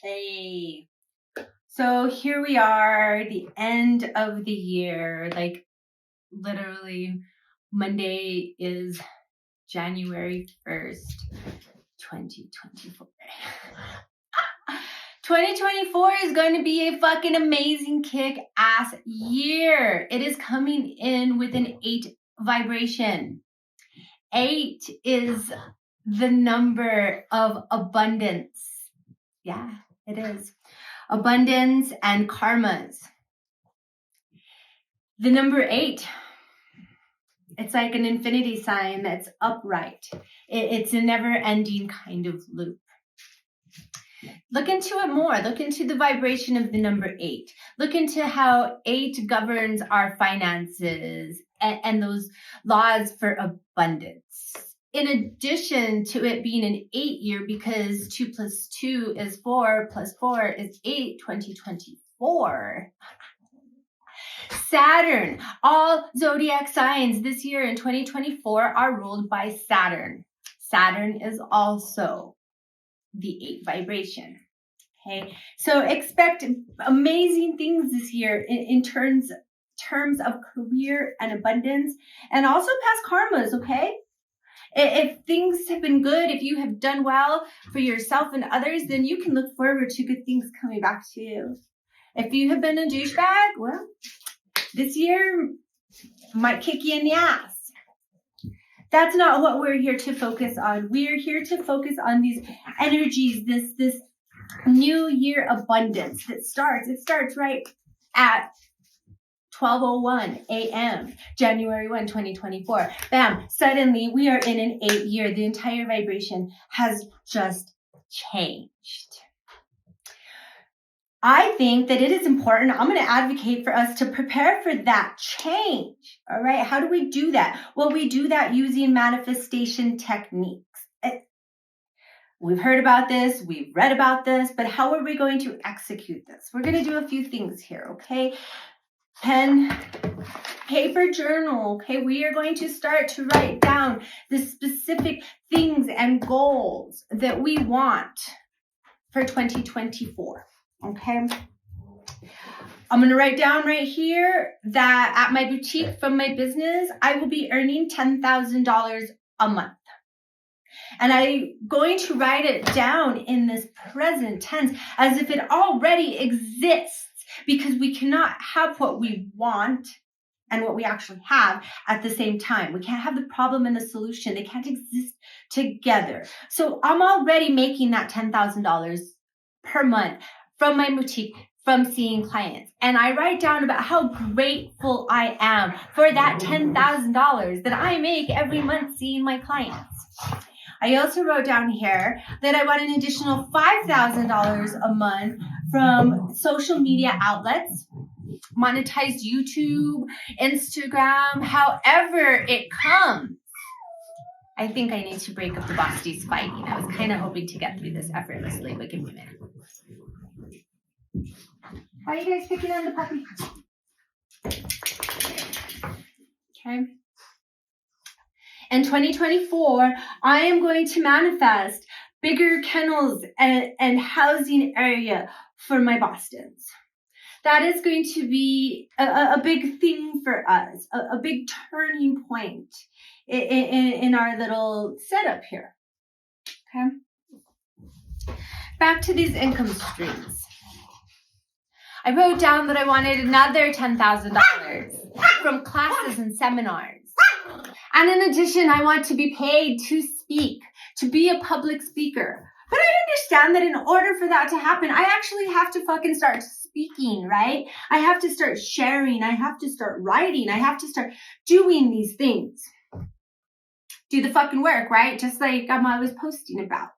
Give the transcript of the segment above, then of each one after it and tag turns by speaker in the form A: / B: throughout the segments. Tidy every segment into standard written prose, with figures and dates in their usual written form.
A: Hey. So here we are, the end of the year. Like literally Monday is January 1st, 2024. 2024 is going to be a fucking amazing kick-ass year. It is coming in with an 8 vibration. 8 is the number of abundance. Yeah, it is. Abundance and karmas. The number 8, it's like an infinity sign that's upright. It's a never-ending kind of loop. Look into it more. Look into the vibration of the number 8. Look into how 8 governs our finances and those laws for abundance. In addition to it being an 8 year, because 2 plus 2 is 4 plus 4 is 8, 2024. Saturn, all zodiac signs this year in 2024 are ruled by Saturn. Saturn is also the 8 vibration. Okay, so expect amazing things this year in terms of career and abundance, and also past karmas. Okay, if things have been good, if you have done well for yourself and others, then you can look forward to good things coming back to you. If you have been a douchebag, well, this year might kick you in the ass. That's not what we're here to focus on. We're here to focus on these energies, this new year abundance that starts. It starts right at 12:01 a.m., January 1, 2024. Bam, suddenly we are in an 8 year. The entire vibration has just changed. I think that it is important. I'm going to advocate for us to prepare for that change. All right. How do we do that? Well, we do that using manifestation techniques. We've heard about this. We've read about this, but how are we going to execute this? We're going to do a few things here. Okay. Pen, paper, journal. Okay. We are going to start to write down the specific things and goals that we want for 2024. Okay. I'm going to write down right here that at my boutique from my business, I will be earning $10,000 a month. And I'm going to write it down in this present tense as if it already exists, because we cannot have what we want and what we actually have at the same time. We can't have the problem and the solution. They can't exist together. So I'm already making that $10,000 per month from my boutique, from seeing clients. And I write down about how grateful I am for that $10,000 that I make every month seeing my clients. I also wrote down here that I want an additional $5,000 a month from social media outlets, monetized YouTube, Instagram, however it comes. I think I need to break up the besties fighting. I was kind of hoping to get through this effortlessly, but give me a minute. Why are you guys picking on the puppy? Okay. In 2024, I am going to manifest bigger kennels and housing area for my Bostons. That is going to be a big thing for us, a big turning point in our little setup here. Okay. Back to these income streams. I wrote down that I wanted another $10,000 from classes and seminars. And in addition, I want to be paid to speak, to be a public speaker. But I understand that in order for that to happen, I actually have to fucking start speaking, right? I have to start sharing. I have to start writing. I have to start doing these things. Do the fucking work, right? Just like I was posting about.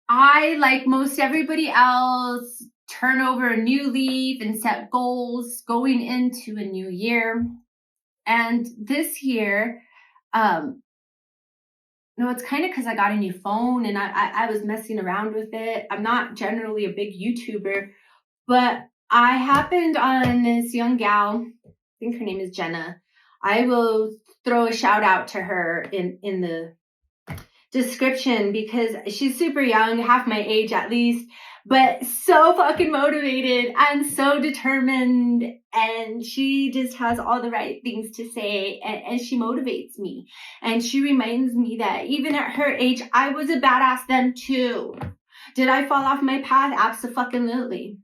A: I, like most everybody else, turn over a new leaf and set goals going into a new year. And this year, it's kind of because I got a new phone and I was messing around with it. I'm not generally a big YouTuber, but I happened on this young gal. I think her name is Jenna. I will throw a shout out to her in the description because she's super young, half my age at least, but so fucking motivated and so determined, and she just has all the right things to say, and she motivates me, and she reminds me that even at her age, I was a badass then too. Did I fall off my path? Abso-fucking-lutely.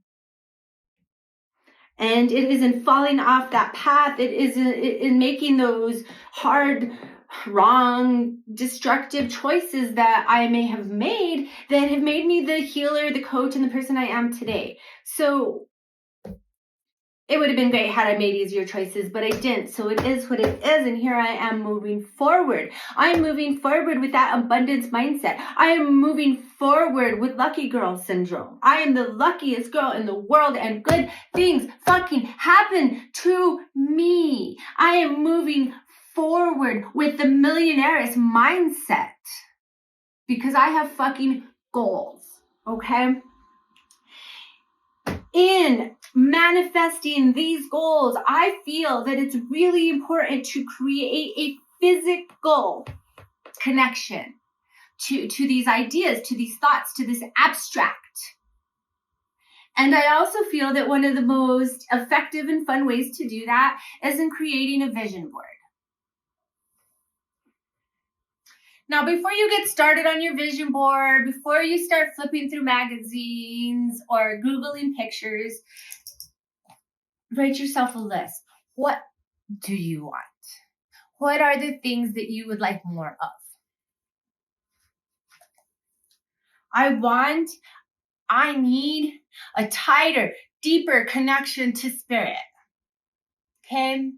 A: And it isn't falling off that path. It isn't in making those hard, wrong, destructive choices that I may have made that have made me the healer, the coach, and the person I am today. So it would have been great had I made easier choices, but I didn't. So it is what it is, and here I am moving forward. I'm moving forward with that abundance mindset. I am moving forward with lucky girl syndrome. I am the luckiest girl in the world, and good things fucking happen to me. I am moving forward with the millionaire's mindset because I have fucking goals, okay? In manifesting these goals, I feel that it's really important to create a physical connection to these ideas, to these thoughts, to this abstract. And I also feel that one of the most effective and fun ways to do that is in creating a vision board. Now, before you get started on your vision board, before you start flipping through magazines or Googling pictures, write yourself a list. What do you want? What are the things that you would like more of? I need a tighter, deeper connection to spirit. Okay?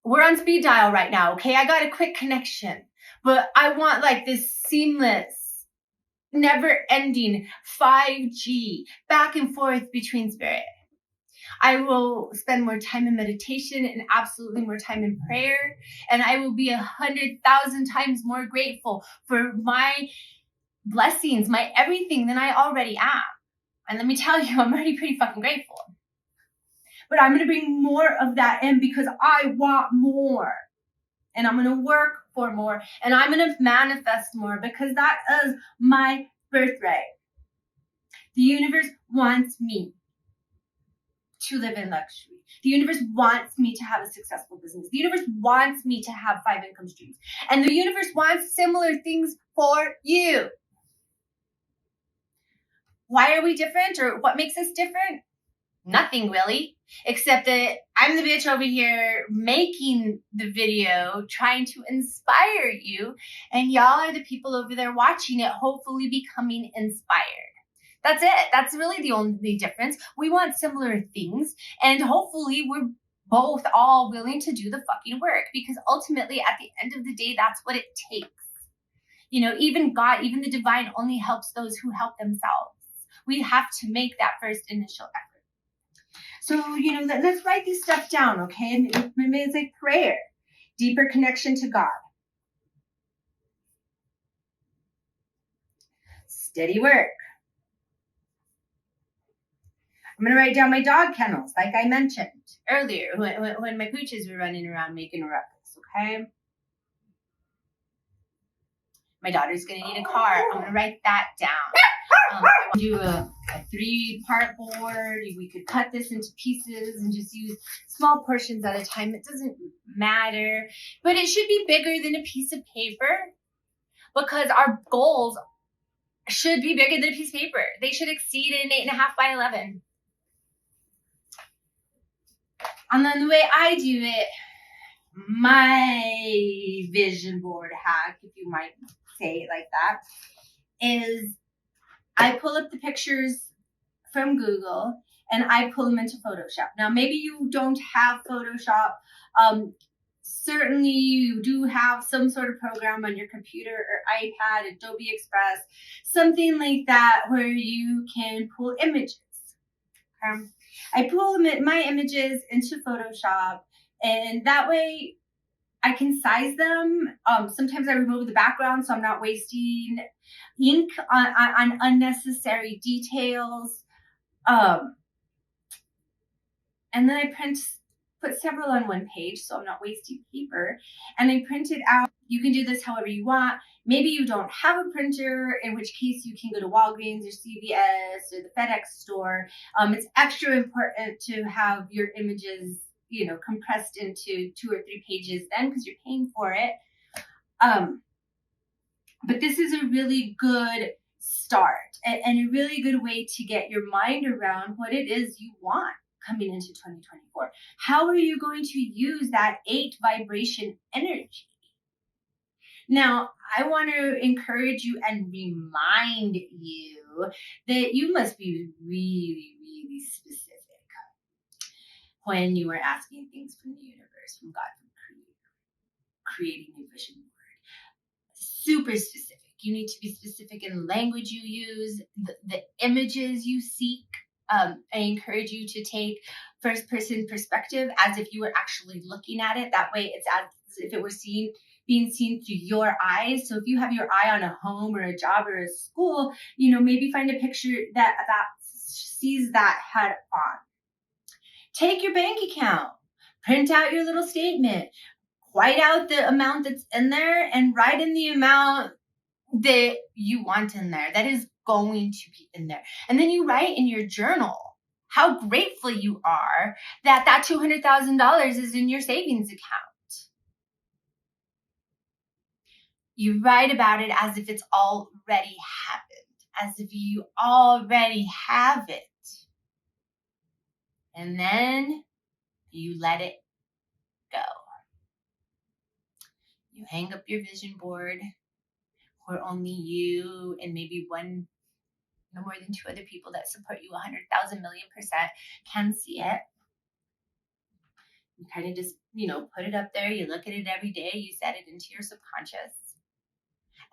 A: We're on speed dial right now, okay? I got a quick connection, but I want like this seamless, never-ending 5G back and forth between spirit. I will spend more time in meditation and absolutely more time in prayer. And I will be 100,000 times more grateful for my blessings, my everything than I already am. And let me tell you, I'm already pretty fucking grateful. But I'm going to bring more of that in because I want more. And I'm going to work for more. And I'm going to manifest more because that is my birthright. The universe wants me to live in luxury. The universe wants me to have a successful business. The universe wants me to have 5 income streams. And the universe wants similar things for you. Why are we different, or what makes us different? Nothing really, except that I'm the bitch over here making the video, trying to inspire you, and y'all are the people over there watching it, hopefully becoming inspired. That's it. That's really the only difference. We want similar things, and hopefully we're both all willing to do the fucking work, because ultimately at the end of the day, that's what it takes. You know, even God, even the divine only helps those who help themselves. We have to make that first initial effort. So, you know, let's write this stuff down, okay? Maybe it's like prayer, deeper connection to God. Steady work. I'm going to write down my dog kennels, like I mentioned earlier, when my pooches were running around making a ruckus, okay? My daughter's going to need a car. I'm going to write that down. Do a 3-part board. We could cut this into pieces and just use small portions at a time. It doesn't matter. But it should be bigger than a piece of paper, because our goals should be bigger than a piece of paper. They should exceed an 8.5 by 11. And then the way I do it, my vision board hack, if you might say it like that, is I pull up the pictures from Google and I pull them into Photoshop. Now, maybe you don't have Photoshop. Certainly you do have some sort of program on your computer or iPad, Adobe Express, something like that where you can pull images. I pull my images into Photoshop, and that way I can size them. Sometimes I remove the background so I'm not wasting ink on unnecessary details. And then I print put several on one page so I'm not wasting paper, and I print it out. You can do this however you want. Maybe you don't have a printer, in which case you can go to Walgreens or CVS or the FedEx store. It's extra important to have your images, compressed into 2 or 3 pages then, because you're paying for it. But this is a really good start and a really good way to get your mind around what it is you want coming into 2024. How are you going to use that 8 vibration energy? Now, I want to encourage you and remind you that you must be really, really specific when you are asking things from the universe, from God, from creating a vision board. Super specific. You need to be specific in language you use, the images you seek. I encourage you to take first person perspective as if you were actually looking at it. That way it's as if it were being seen through your eyes. So if you have your eye on a home or a job or a school, maybe find a picture that sees that head on. Take your bank account, print out your little statement, white out the amount that's in there and write in the amount that you want in there, that is going to be in there. And then you write in your journal how grateful you are that $200,000 is in your savings account. You write about it as if it's already happened, as if you already have it. And then you let it go. You hang up your vision board where only you and maybe no more than 2 other people that support you 100,000 million % can see it. You kind of just, put it up there. You look at it every day. You set it into your subconscious.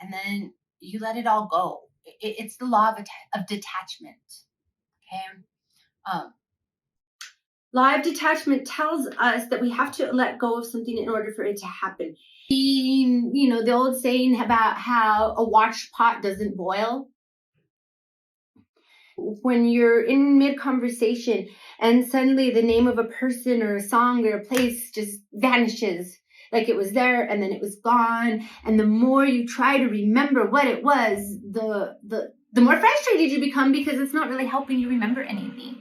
A: And then you let it all go. It's the law of detachment. Okay? Law of detachment tells us that we have to let go of something in order for it to happen. The old saying about how a watch pot doesn't boil. When you're in mid-conversation and suddenly the name of a person or a song or a place just vanishes, like it was there and then it was gone. And the more you try to remember what it was, the more frustrated you become because it's not really helping you remember anything.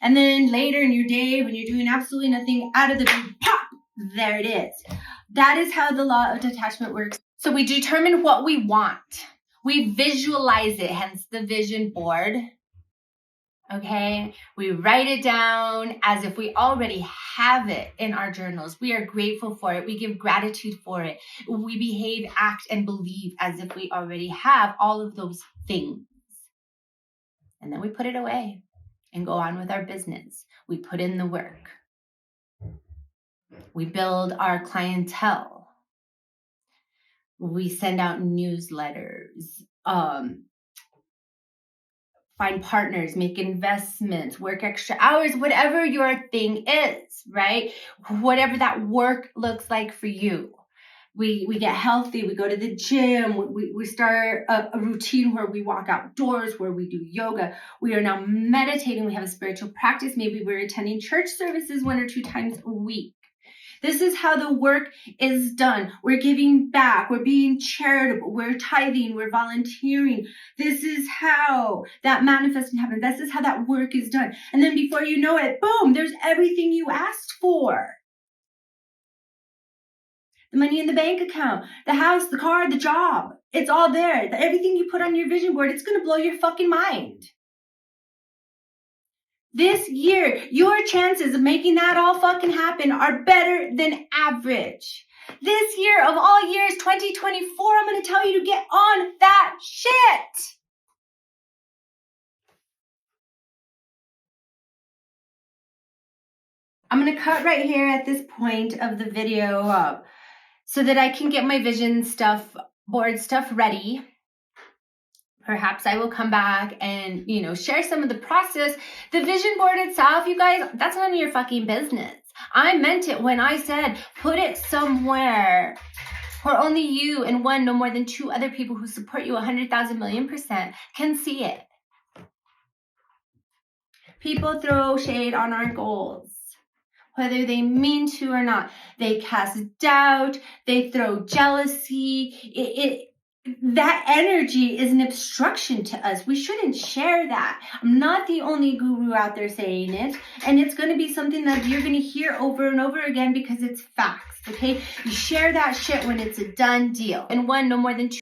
A: And then later in your day, when you're doing absolutely nothing, out of the blue, pop, there it is. That is how the law of detachment works. So we determine what we want. We visualize it, hence the vision board. Okay? We write it down as if we already have it in our journals. We are grateful for it. We give gratitude for it. We behave, act, and believe as if we already have all of those things. And then we put it away and go on with our business. We put in the work. We build our clientele. We send out newsletters, find partners, make investments, work extra hours, whatever your thing is, right? Whatever that work looks like for you. We get healthy, we go to the gym, we start a routine where we walk outdoors, where we do yoga. We are now meditating, we have a spiritual practice. Maybe we're attending church services 1 or 2 times a week. This is how the work is done. We're giving back. We're being charitable. We're tithing. We're volunteering. This is how that manifesting happens. This is how that work is done. And then before you know it, boom, there's everything you asked for. The money in the bank account, the house, the car, the job. It's all there. Everything you put on your vision board, it's going to blow your fucking mind. This year, your chances of making that all fucking happen are better than average. This year of all years, 2024, I'm going to tell you to get on that shit. I'm going to cut right here at this point of the video so that I can get my vision board stuff ready. Perhaps I will come back and, share some of the process. The vision board itself, you guys, that's none of your fucking business. I meant it when I said put it somewhere where only you and no more than 2 other people who support you 100,000 million % can see it. People throw shade on our goals. whether they mean to or not. They cast doubt, they throw jealousy. That energy is an obstruction to us. We shouldn't share that. I'm not the only guru out there saying it. And it's going to be something that you're going to hear over and over again because it's facts, okay? You share that shit when it's a done deal. And one, no more than 2